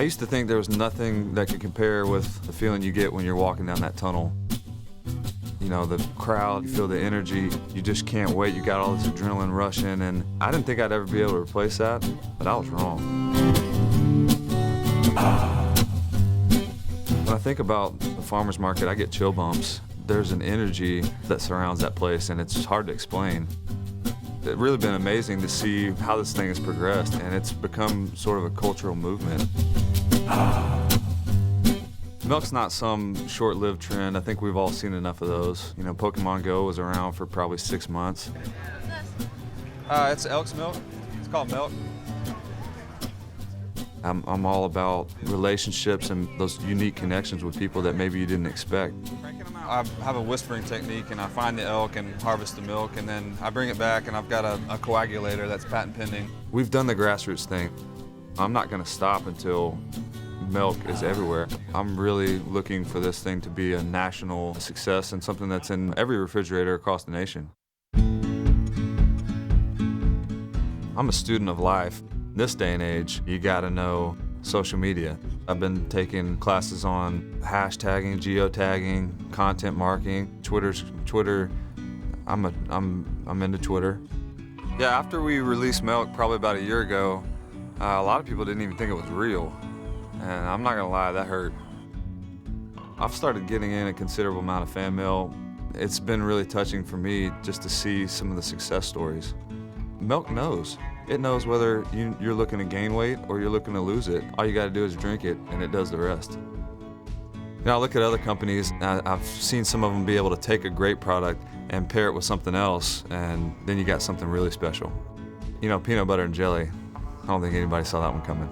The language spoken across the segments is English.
I used to think there was nothing that could compare with the feeling you get when you're walking down that tunnel. You know, the crowd, you feel the energy, you just can't wait, you got all this adrenaline rushing, and I didn't think I'd ever be able to replace that, but I was wrong. When I think about the farmer's market, I get chill bumps. There's an energy that surrounds that place, and it's hard to explain. It's really been amazing to see how this thing has progressed, and it's become sort of a cultural movement. Melk's not some short-lived trend. I think we've all seen enough of those. You know, Pokemon Go was around for probably 6 months. It's elk's milk. It's called Melk. I'm all about relationships and those unique connections with people that maybe you didn't expect. I have a whispering technique, and I find the elk and harvest the milk, and then I bring it back, and I've got a coagulator that's patent pending. We've done the grassroots thing. I'm not going to stop until milk is everywhere. I'm really looking for this thing to be a national success and something that's in every refrigerator across the nation. I'm a student of life. In this day and age, you got to know social media. I've been taking classes on hashtagging, geotagging, content marketing, Twitter. I'm into Twitter. Yeah, after we released Melk probably about a year ago, a lot of people didn't even think it was real. And I'm not gonna lie, that hurt. I've started getting in a considerable amount of fan mail. It's been really touching for me just to see some of the success stories. Melk knows. It knows whether you're looking to gain weight or you're looking to lose it. All you gotta do is drink it, and it does the rest. You know, I look at other companies, and I've seen some of them be able to take a great product and pair it with something else, and then you got something really special. You know, peanut butter and jelly, I don't think anybody saw that one coming.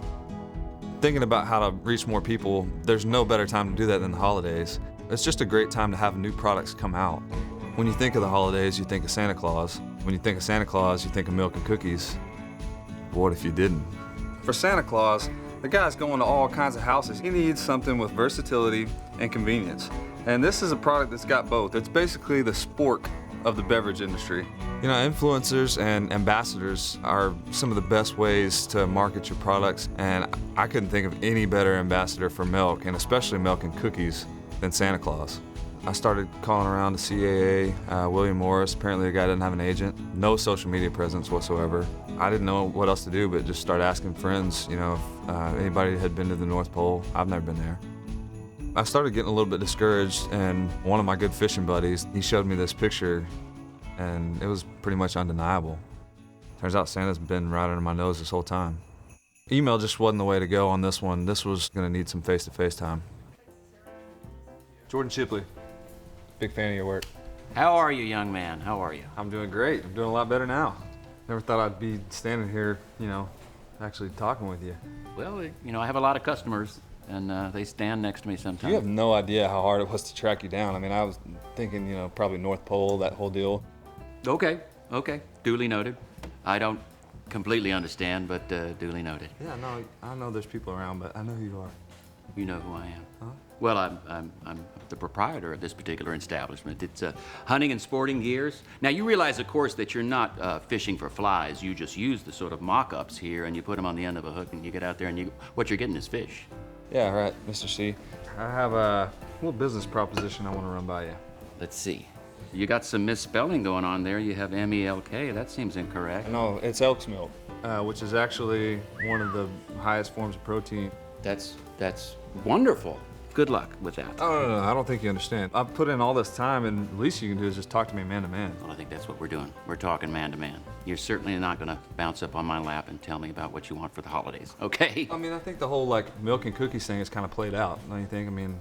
Thinking about how to reach more people, there's no better time to do that than the holidays. It's just a great time to have new products come out. When you think of the holidays, you think of Santa Claus. When you think of Santa Claus, you think of milk and cookies. But what if you didn't? For Santa Claus, the guy's going to all kinds of houses. He needs something with versatility and convenience. And this is a product that's got both. It's basically the spork of the beverage industry. You know, influencers and ambassadors are some of the best ways to market your products, and I couldn't think of any better ambassador for milk, and especially milk and cookies, than Santa Claus. I started calling around to CAA, William Morris. Apparently the guy didn't have an agent, no social media presence whatsoever. I didn't know what else to do but just start asking friends, you know, if anybody had been to the North Pole. I've never been there. I started getting a little bit discouraged, and one of my good fishing buddies, he showed me this picture, and it was pretty much undeniable. Turns out Santa's been right under my nose this whole time. Email just wasn't the way to go on this one. This was gonna need some face-to-face time. Jordan Shipley, big fan of your work. How are you, young man? How are you? I'm doing great. I'm doing a lot better now. Never thought I'd be standing here, you know, actually talking with you. Well, you know, I have a lot of customers, and they stand next to me sometimes. You have no idea how hard it was to track you down. I mean, I was thinking, you know, probably North Pole, that whole deal. Okay, duly noted. I don't completely understand, but duly noted. Yeah, no, I know there's people around, but I know who you are. You know who I am. Huh? Well, I'm the proprietor of this particular establishment. It's hunting and sporting gears. Now, you realize, of course, that you're not fishing for flies. You just use the sort of mock-ups here, and you put them on the end of a hook, and you get out there, and what you're getting is fish. Yeah, right, Mr. C. I have a little business proposition I want to run by you. Let's see. You got some misspelling going on there. You have M-E-L-K. That seems incorrect. No, it's elk's milk, which is actually one of the highest forms of protein. That's wonderful. Good luck with that. Oh, no, I don't think you understand. I've put in all this time, and the least you can do is just talk to me man to man. Well, I think that's what we're doing. We're talking man to man. You're certainly not gonna bounce up on my lap and tell me about what you want for the holidays, okay? I mean, I think the whole, like, milk and cookies thing is kind of played out, don't you think? I mean,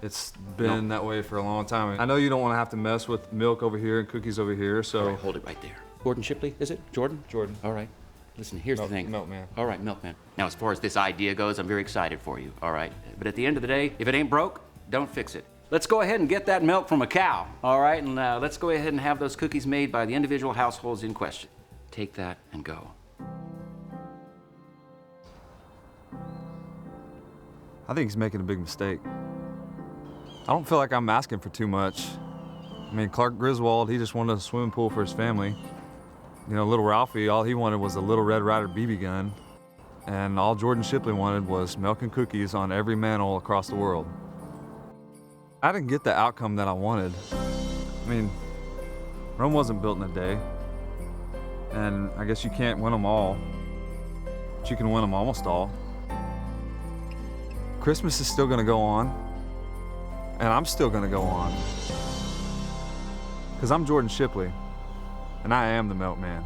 it's been that way for a long time. I know you don't want to have to mess with milk over here and cookies over here, so... All right, hold it right there. Gordon Shipley, is it? Jordan? Jordan. All right. Listen, here's the thing. Milkman. All right, Milkman. Now, as far as this idea goes, I'm very excited for you, all right? But at the end of the day, if it ain't broke, don't fix it. Let's go ahead and get that milk from a cow, all right? And let's go ahead and have those cookies made by the individual households in question. Take that and go. I think he's making a big mistake. I don't feel like I'm asking for too much. I mean, Clark Griswold, he just wanted a swimming pool for his family. You know, little Ralphie, all he wanted was a little Red Ryder BB gun. and all Jordan Shipley wanted was milk and cookies on every mantle across the world. I didn't get the outcome that I wanted. I mean, Rome wasn't built in a day, and I guess you can't win them all, but you can win them almost all. Christmas is still gonna go on, and I'm still gonna go on. Because I'm Jordan Shipley, and I am the Melk Man.